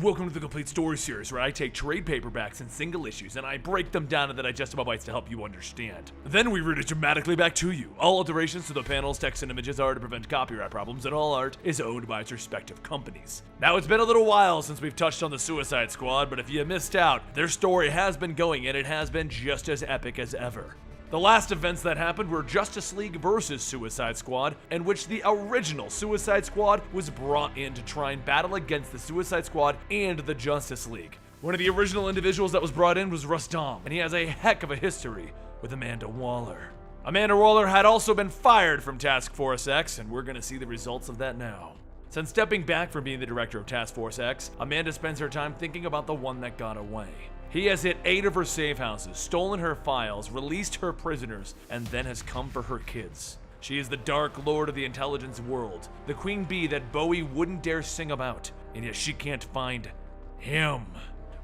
welcome to the Complete Story Series, where I take trade paperbacks and single issues and I break them down into digestible bites to help you understand. Then we read it dramatically back to you. All alterations to the panels, text, and images are to prevent copyright problems, and all art is owned by its respective companies. Now, it's been a little while since we've touched on the Suicide Squad, but if you missed out, their story has been going and it has been just as epic as ever. The last events that happened were Justice League versus Suicide Squad, in which the original Suicide Squad was brought in to try and battle against the Suicide Squad and the Justice League. One of the original individuals that was brought in was Rustam, and he has a heck of a history with Amanda Waller. Amanda Waller had also been fired from Task Force X, and we're going to see the results of that now. Since stepping back from being the director of Task Force X, Amanda spends her time thinking about the one that got away. He has hit 8 of her safe houses, stolen her files, released her prisoners, and then has come for her kids. She is the Dark Lord of the intelligence world, the Queen Bee that Bowie wouldn't dare sing about, and yet she can't find him.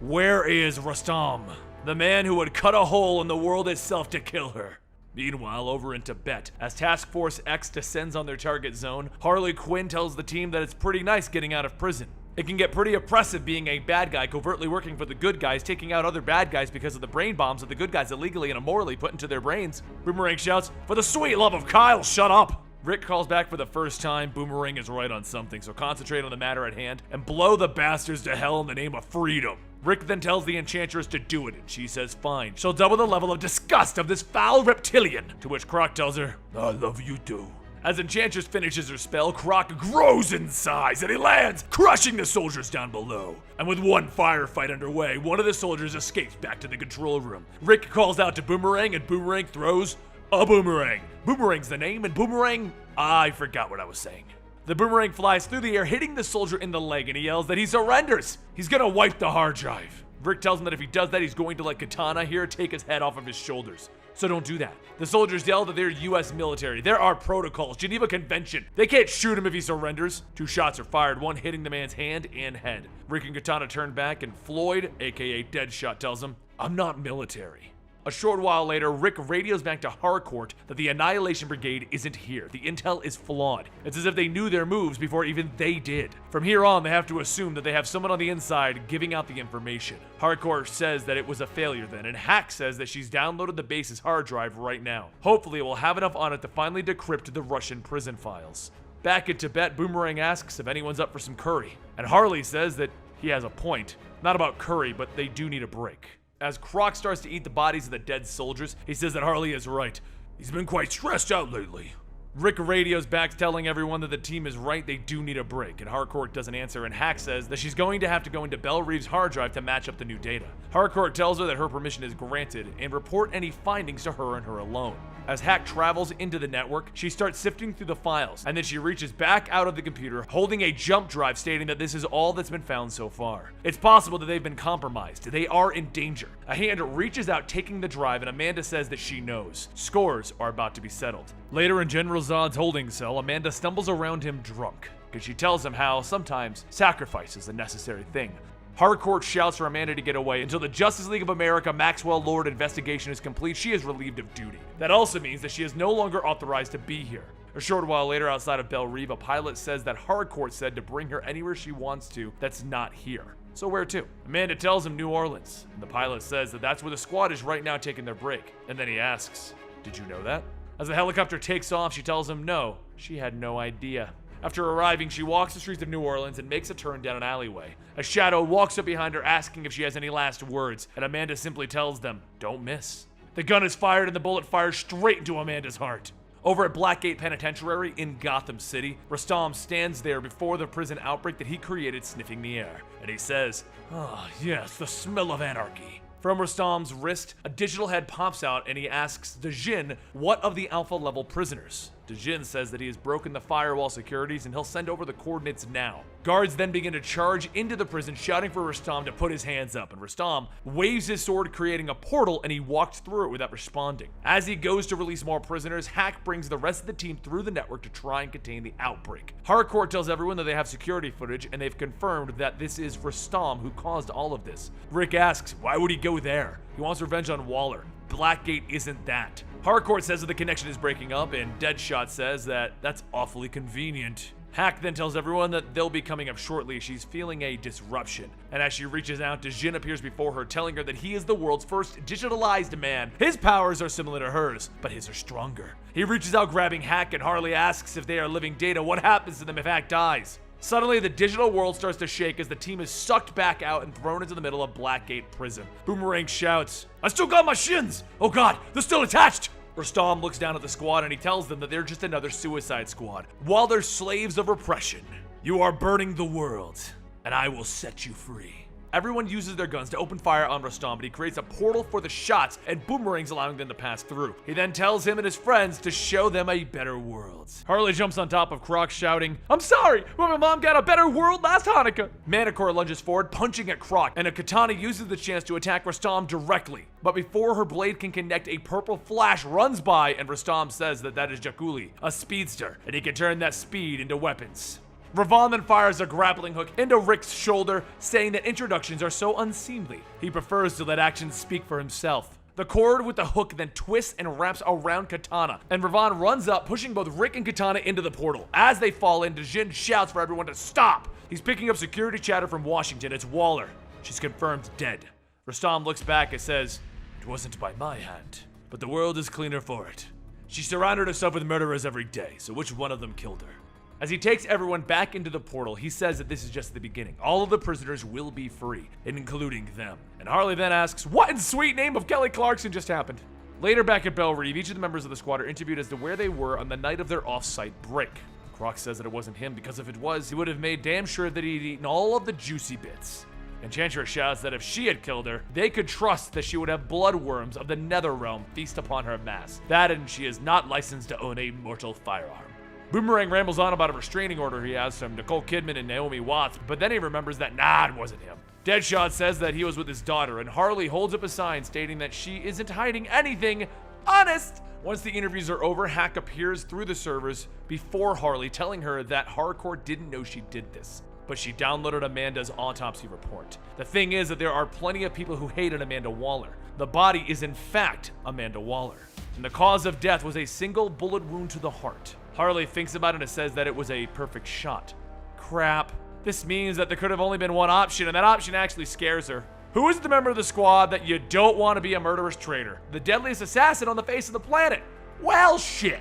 Where is Rustam, the man who would cut a hole in the world itself to kill her? Meanwhile, over in Tibet, as Task Force X descends on their target zone, Harley Quinn tells the team that it's pretty nice getting out of prison. It can get pretty oppressive being a bad guy covertly working for the good guys, taking out other bad guys because of the brain bombs that the good guys illegally and immorally put into their brains. Boomerang shouts, "For the sweet love of Kyle, shut up!" Rick calls back for the first time. Boomerang is right on something, so concentrate on the matter at hand and blow the bastards to hell in the name of freedom. Rick then tells the Enchantress to do it, and she says fine. She'll double the level of disgust of this foul reptilian, to which Croc tells her, "I love you too." As Enchantress finishes her spell, Croc grows in size and he lands, crushing the soldiers down below. And with one firefight underway, one of the soldiers escapes back to the control room. Rick calls out to Boomerang and Boomerang throws a boomerang. Boomerang's the name, and Boomerang, I forgot what I was saying. The boomerang flies through the air, hitting the soldier in the leg, and he yells that he surrenders. He's gonna wipe the hard drive. Rick tells him that if he does that, he's going to let Katana here take his head off of his shoulders. So don't do that. The soldiers yell that they're US military. There are protocols, Geneva Convention. They can't shoot him if he surrenders. 2 shots are fired, one hitting the man's hand and head. Rick and Katana turn back, and Floyd, aka Deadshot, tells him, "I'm not military." A short while later, Rick radios back to Harcourt that the Annihilation Brigade isn't here. The intel is flawed. It's as if they knew their moves before even they did. From here on, they have to assume that they have someone on the inside giving out the information. Harcourt says that it was a failure then, and Hack says that she's downloaded the base's hard drive right now. Hopefully, it will have enough on it to finally decrypt the Russian prison files. Back in Tibet, Boomerang asks if anyone's up for some curry, and Harley says that he has a point. Not about curry, but they do need a break. As Croc starts to eat the bodies of the dead soldiers, he says that Harley is right. He's been quite stressed out lately. Rick radios back telling everyone that the team is right, they do need a break, and Harcourt doesn't answer, and Hack says that she's going to have to go into Belle Reeve's hard drive to match up the new data. Harcourt tells her that her permission is granted and report any findings to her and her alone. As Hack travels into the network, she starts sifting through the files, and then she reaches back out of the computer, holding a jump drive stating that this is all that's been found so far. It's possible that they've been compromised. They are in danger. A hand reaches out, taking the drive, and Amanda says that she knows. Scores are about to be settled. Later in General Zod's holding cell, Amanda stumbles around him drunk, because she tells him how sometimes sacrifice is a necessary thing. Harcourt shouts for Amanda to get away until the Justice League of America Maxwell Lord investigation is complete. She is relieved of duty. That also means that she is no longer authorized to be here. A short while later, outside of Belle Reve, a pilot says that Harcourt said to bring her anywhere she wants to that's not here. So where to? Amanda tells him New Orleans, and the pilot says that that's where the squad is right now taking their break. And then he asks, "Did you know that?" As the helicopter takes off, she tells him no, she had no idea. After arriving, she walks the streets of New Orleans and makes a turn down an alleyway. A shadow walks up behind her asking if she has any last words, and Amanda simply tells them, "Don't miss." The gun is fired and the bullet fires straight into Amanda's heart. Over at Blackgate Penitentiary in Gotham City, Rustam stands there before the prison outbreak that he created, sniffing the air. And he says, "Ah, yes, the smell of anarchy." From Rustam's wrist, a digital head pops out and he asks Dejin what of the Alpha level prisoners. Dejin says that he has broken the firewall securities and he'll send over the coordinates now. Guards then begin to charge into the prison, shouting for Rustam to put his hands up, and Rustam waves his sword, creating a portal, and he walks through it without responding. As he goes to release more prisoners, Hack brings the rest of the team through the network to try and contain the outbreak. Harcourt tells everyone that they have security footage, and they've confirmed that this is Rustam who caused all of this. Rick asks, why would he go there? He wants revenge on Waller. Blackgate isn't that. Harcourt says that the connection is breaking up, and Deadshot says that that's awfully convenient. Hack then tells everyone that they'll be coming up shortly. She's feeling a disruption. And as she reaches out, Dejin appears before her, telling her that he is the world's first digitalized man. His powers are similar to hers, but his are stronger. He reaches out grabbing Hack, and Harley asks if they are living data, what happens to them if Hack dies. Suddenly, the digital world starts to shake as the team is sucked back out and thrown into the middle of Blackgate prison. Boomerang shouts, "I still got my shins! Oh god, they're still attached!" Rustam looks down at the squad and he tells them that they're just another suicide squad, while they're slaves of repression. "You are burning the world, and I will set you free." Everyone uses their guns to open fire on Rustam, but he creates a portal for the shots and boomerangs, allowing them to pass through. He then tells him and his friends to show them a better world. Harley jumps on top of Croc, shouting, "I'm sorry, but my mom got a better world last Hanukkah." Manticore lunges forward, punching at Croc, and a katana uses the chance to attack Rustam directly. But before her blade can connect, a purple flash runs by, and Rustam says that is Jakuli, a speedster, and he can turn that speed into weapons. Ravon then fires a grappling hook into Rick's shoulder, saying that introductions are so unseemly. He prefers to let actions speak for himself. The cord with the hook then twists and wraps around Katana, and Ravon runs up, pushing both Rick and Katana into the portal. As they fall in, Dejin shouts for everyone to stop. He's picking up security chatter from Washington. It's Waller. She's confirmed dead. Rustam looks back and says, "It wasn't by my hand, but the world is cleaner for it. She surrounded herself with murderers every day, so which one of them killed her?" As he takes everyone back into the portal, he says that this is just the beginning. All of the prisoners will be free, including them. And Harley then asks, what in sweet name of Kelly Clarkson just happened? Later back at Belle Reve, each of the members of the squad are interviewed as to where they were on the night of their off-site break. Croc says that it wasn't him, because if it was, he would have made damn sure that he'd eaten all of the juicy bits. Enchantress shouts that if she had killed her, they could trust that she would have bloodworms of the nether realm feast upon her mass. That and she is not licensed to own a mortal firearm. Boomerang rambles on about a restraining order he has from Nicole Kidman and Naomi Watts, but then he remembers that it wasn't him. Deadshot says that he was with his daughter, and Harley holds up a sign stating that she isn't hiding anything. Honest! Once the interviews are over, Hack appears through the servers before Harley, telling her that Hardcore didn't know she did this, but she downloaded Amanda's autopsy report. The thing is that there are plenty of people who hated Amanda Waller. The body is in fact Amanda Waller, and the cause of death was a single bullet wound to the heart. Harley thinks about it and says that it was a perfect shot. Crap. This means that there could have only been one option, and that option actually scares her. Who is the member of the squad that you don't want to be a murderous traitor? The deadliest assassin on the face of the planet. Well, shit.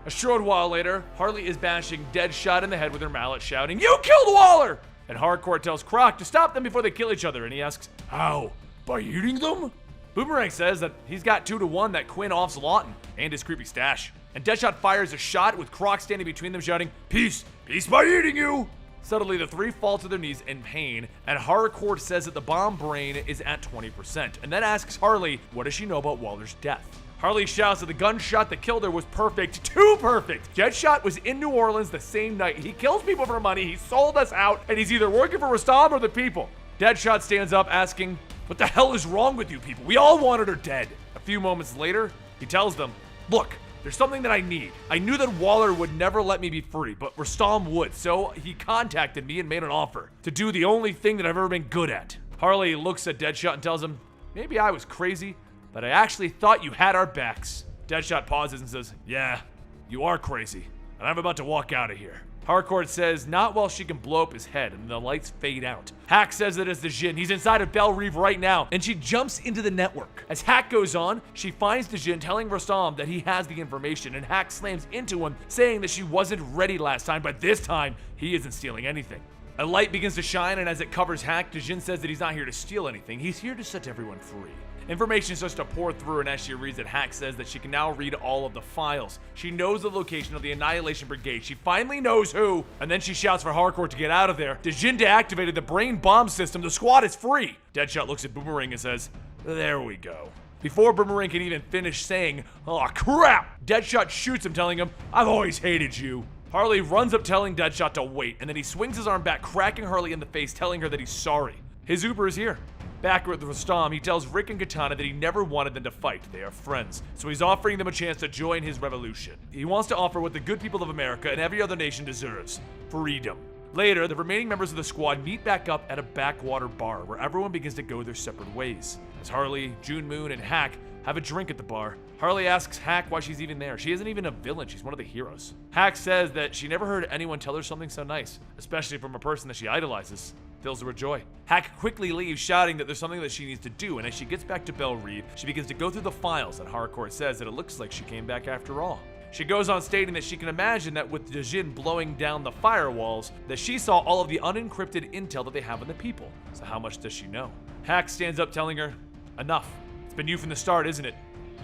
A short while later, Harley is bashing Deadshot in the head with her mallet, shouting, "You killed Waller!" And Hardcore tells Croc to stop them before they kill each other, and he asks, "How? By eating them?" Boomerang says that he's got 2-1 that Quinn offs Lawton and his creepy stash. And Deadshot fires a shot with Croc standing between them, shouting, "Peace! Peace by eating you!" Suddenly, the three fall to their knees in pain, and Hardcore says that the bomb brain is at 20%, and then asks Harley, what does she know about Waller's death? Harley shouts that the gunshot that killed her was perfect, too perfect. Deadshot was in New Orleans the same night. He kills people for money, he sold us out, and he's either working for Rustam or the people. Deadshot stands up asking, "What the hell is wrong with you people? We all wanted her dead." A few moments later, he tells them, "Look, there's something that I need. I knew that Waller would never let me be free, but Rustam would, so he contacted me and made an offer to do the only thing that I've ever been good at." Harley looks at Deadshot and tells him, "Maybe I was crazy, but I actually thought you had our backs." Deadshot pauses and says, "Yeah, you are crazy, and I'm about to walk out of here." Hardcore says not while she can blow up his head, and the lights fade out. Hack says that it's the Djinn. He's inside of Belle Reve right now, and she jumps into the network. As Hack goes on, she finds the Djinn telling Rustam that he has the information, and Hack slams into him, saying that she wasn't ready last time, but this time, he isn't stealing anything. A light begins to shine, and as it covers Hack, Djinn says that he's not here to steal anything. He's here to set everyone free. Information starts to pour through, and as she reads it, Hack says that she can now read all of the files. She knows the location of the Annihilation Brigade. She finally knows who, and then she shouts for Hardcore to get out of there. Djinn deactivated the brain bomb system. The squad is free. Deadshot looks at Boomerang and says, "There we go." Before Boomerang can even finish saying, "Oh crap," Deadshot shoots him, telling him, "I've always hated you." Harley runs up telling Deadshot to wait, and then he swings his arm back, cracking Harley in the face, telling her that he's sorry. His Uber is here. Back with Rustam, he tells Rick and Katana that he never wanted them to fight. They are friends, so he's offering them a chance to join his revolution. He wants to offer what the good people of America and every other nation deserves: freedom. Later, the remaining members of the squad meet back up at a backwater bar where everyone begins to go their separate ways. As Harley, June Moon, and Hack have a drink at the bar. Harley asks Hack why she's even there. She isn't even a villain, she's one of the heroes. Hack says that she never heard anyone tell her something so nice, especially from a person that she idolizes. Fills her with joy. Hack quickly leaves, shouting that there's something that she needs to do, and as she gets back to Belle Reve, she begins to go through the files, and Harcourt says that it looks like she came back after all. She goes on stating that she can imagine that with Dejin blowing down the firewalls, that she saw all of the unencrypted intel that they have on the people. So how much does she know? Hack stands up telling her, enough. It's been you from the start, isn't it?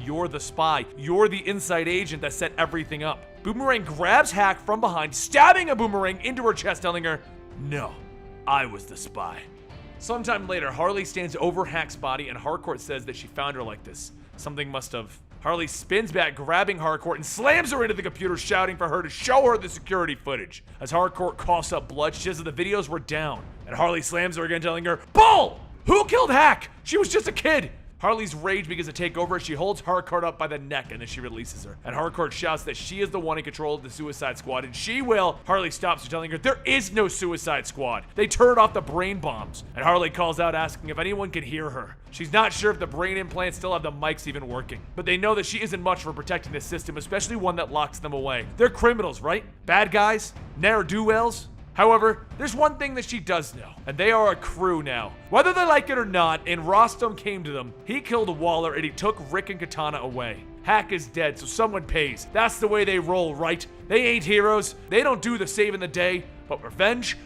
You're the spy. You're the inside agent that set everything up. Boomerang grabs Hack from behind, stabbing a Boomerang into her chest, telling her, no, I was the spy. Sometime later, Harley stands over Hack's body and Harcourt says that she found her like this. Something must have. Harley spins back, grabbing Harcourt, and slams her into the computer, shouting for her to show her the security footage. As Harcourt coughs up blood, she says that the videos were down. And Harley slams her again, telling her, bull! Who killed Hack? She was just a kid! Harley's rage begins to take over as she holds Harcourt up by the neck and then she releases her. And Harcourt shouts that she is the one in control of the Suicide Squad and she will. Harley stops her, telling her there is no Suicide Squad. They turned off the brain bombs. And Harley calls out asking if anyone can hear her. She's not sure if the brain implants still have the mics even working. But they know that she isn't much for protecting the system, especially one that locks them away. They're criminals, right? Bad guys? Ne'er-do-wells? However, there's one thing that she does know, and they are a crew now. Whether they like it or not, and Rostam came to them, he killed Waller and he took Rick and Katana away. Hack is dead, so someone pays. That's the way they roll, right? They ain't heroes, they don't do the saving the day, but revenge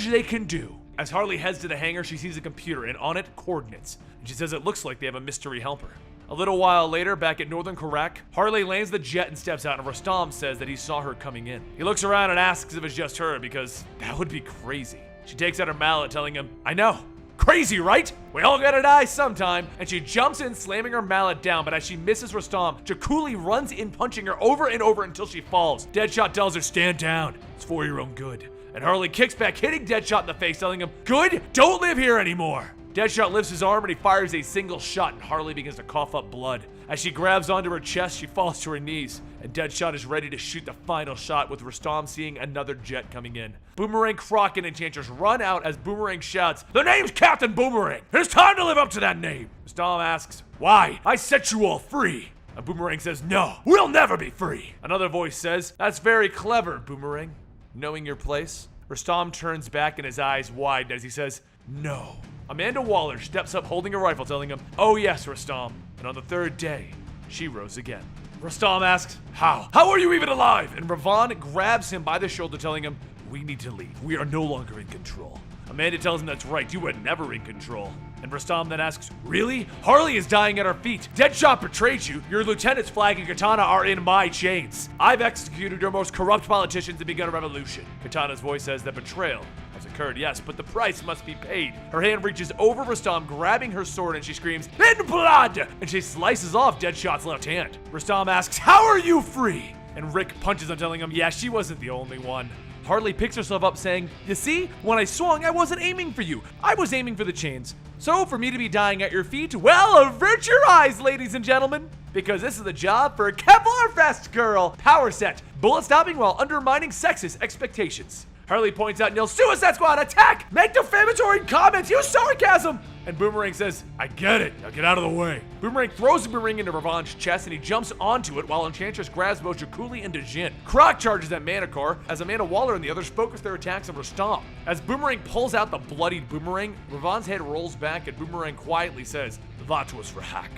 they can do. As Harley heads to the hangar, she sees a computer and on it, coordinates. And she says it looks like they have a mystery helper. A little while later, back at Northern Karak, Harley lands the jet and steps out, and Rostam says that he saw her coming in. He looks around and asks if it's just her, because that would be crazy. She takes out her mallet, telling him, I know. Crazy, right? We all gotta die sometime. And she jumps in, slamming her mallet down, but as she misses Rostam, Jakuli runs in, punching her over and over until she falls. Deadshot tells her, stand down. It's for your own good. And Harley kicks back, hitting Deadshot in the face, telling him, good? Don't live here anymore. Deadshot lifts his arm and he fires a single shot, and Harley begins to cough up blood. As she grabs onto her chest, she falls to her knees, and Deadshot is ready to shoot the final shot, with Rostam seeing another jet coming in. Boomerang, Croc, and Enchantress run out as Boomerang shouts, the name's Captain Boomerang! It's time to live up to that name! Rostam asks, why? I set you all free! And Boomerang says, no, we'll never be free! Another voice says, that's very clever, Boomerang. Knowing your place? Rostam turns back and his eyes widen as he says, no. Amanda Waller steps up holding a rifle, telling him, oh yes, Rostam. And on the third day, she rose again. Rostam asks, how? How are you even alive? And Ravon grabs him by the shoulder, telling him, we need to leave. We are no longer in control. Amanda tells him that's right, you were never in control. And Rostam then asks, really? Harley is dying at our feet. Deadshot betrayed you. Your lieutenant's flag and Katana are in my chains. I've executed your most corrupt politicians and begun a revolution. Katana's voice says that betrayal has occurred, yes, but the price must be paid. Her hand reaches over Rostam, grabbing her sword, and she screams, in blood! And she slices off Deadshot's left hand. Rostam asks, how are you free? And Rick punches him, telling him, yeah, she wasn't the only one. Harley picks herself up, saying, you see, when I swung, I wasn't aiming for you. I was aiming for the chains. So for me to be dying at your feet, well, avert your eyes, ladies and gentlemen. Because this is the job for a Kevlar Vest Girl. Power set. Bullet stopping while undermining sexist expectations. Harley points out and yells, Suicide Squad, attack! Make defamatory comments, use sarcasm! And Boomerang says, I get it, now get out of the way. Boomerang throws the boomerang into Ravon's chest and he jumps onto it while Enchantress grabs both Jakuli and Dejin. Croc charges at Manticore as Amanda Waller and the others focus their attacks on Rostam. As Boomerang pulls out the bloodied boomerang, Ravon's head rolls back and Boomerang quietly says, that was for Hack.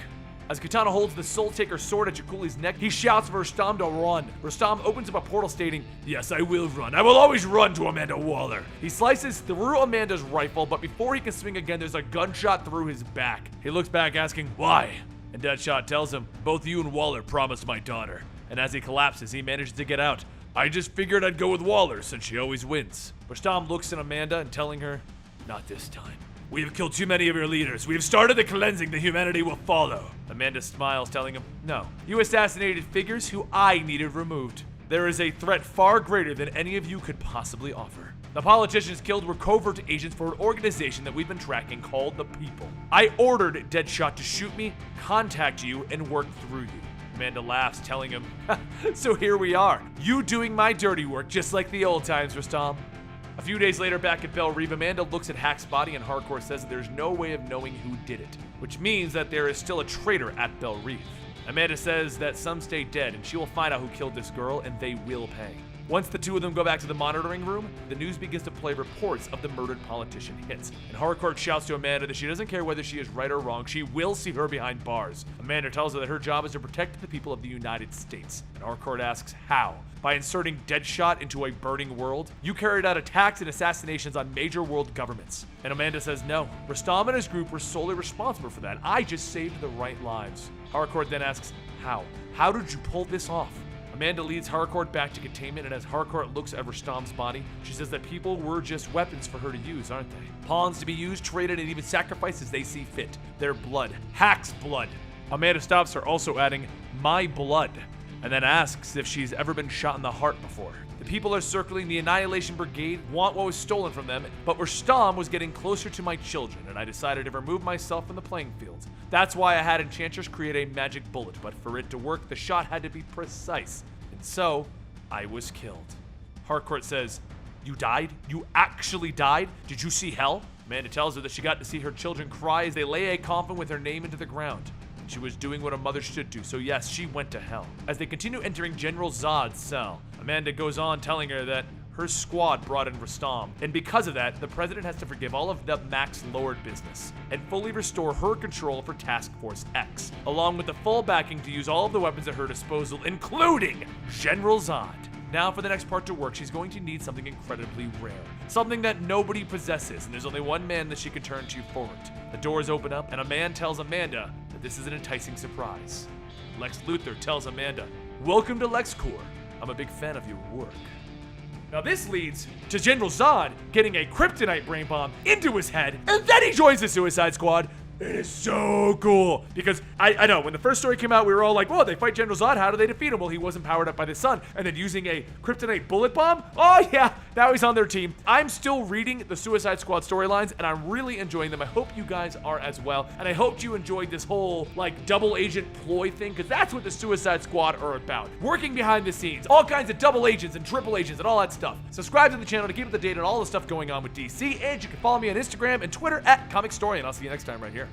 As Katana holds the Soul Taker sword at Jakuli's neck, he shouts for Rostam to run. Rostam opens up a portal stating, yes, I will run. I will always run to Amanda Waller. He slices through Amanda's rifle, but before he can swing again, there's a gunshot through his back. He looks back asking, why? And Deadshot tells him, both you and Waller promised my daughter. And as he collapses, he manages to get out. I just figured I'd go with Waller since she always wins. Rostam looks at Amanda and telling her, not this time. We have killed too many of your leaders. We have started the cleansing that humanity will follow. Amanda smiles, telling him, no. You assassinated figures who I needed removed. There is a threat far greater than any of you could possibly offer. The politicians killed were covert agents for an organization that we've been tracking called the People. I ordered Deadshot to shoot me, contact you, and work through you. Amanda laughs, telling him, so here we are. You doing my dirty work just like the old times, Rostam. A few days later, back at Belle Reve, Amanda looks at Hack's body and Harcourt says that there's no way of knowing who did it, which means that there is still a traitor at Belle Reve. Amanda says that some stay dead and she will find out who killed this girl and they will pay. Once the two of them go back to the monitoring room, the news begins to play reports of the murdered politician hits. And Harcourt shouts to Amanda that she doesn't care whether she is right or wrong, she will see her behind bars. Amanda tells her that her job is to protect the people of the United States. And Harcourt asks how? By inserting Deadshot into a burning world? You carried out attacks and assassinations on major world governments. And Amanda says no. Rustam and his group were solely responsible for that. I just saved the right lives. Harcourt then asks, how? How did you pull this off? Amanda leads Harcourt back to containment, and as Harcourt looks at Rustam's body, she says that people were just weapons for her to use, aren't they? Pawns to be used, traded, and even sacrificed as they see fit. Their blood. Hack's blood. Amanda stops her, also adding, my blood, and then asks if she's ever been shot in the heart before. The people are circling the Annihilation Brigade, want what was stolen from them, but Rustam was getting closer to my children, and I decided to remove myself from the playing field. That's why I had Enchantress create a magic bullet, but for it to work, the shot had to be precise. And so, I was killed. Harcourt says, you died? You actually died? Did you see hell? Amanda tells her that she got to see her children cry as they lay a coffin with their name into the ground. She was doing what a mother should do, so yes, she went to hell. As they continue entering General Zod's cell, Amanda goes on telling her that her squad brought in Rustam, and because of that, the president has to forgive all of the Max lowered business and fully restore her control for Task Force X, along with the full backing to use all of the weapons at her disposal, including General Zod. Now for the next part to work, she's going to need something incredibly rare. Something that nobody possesses, and there's only one man that she can turn to for it. The doors open up, and a man tells Amanda that this is an enticing surprise. Lex Luthor tells Amanda, welcome to LexCorp. I'm a big fan of your work. Now this leads to General Zod getting a kryptonite brain bomb into his head, and then he joins the Suicide Squad. It is so cool, because I know, when the first story came out, we were all like, whoa, they fight General Zod, how do they defeat him? Well, he wasn't powered up by the sun, and then using a kryptonite bullet bomb? Oh yeah, now he's on their team. I'm still reading the Suicide Squad storylines, and I'm really enjoying them. I hope you guys are as well, and I hope you enjoyed this whole, like, double agent ploy thing, because that's what the Suicide Squad are about. Working behind the scenes, all kinds of double agents and triple agents and all that stuff. Subscribe to the channel to keep up to date on all the stuff going on with DC, and you can follow me on Instagram and Twitter at Comicstorian. I'll see you next time right here.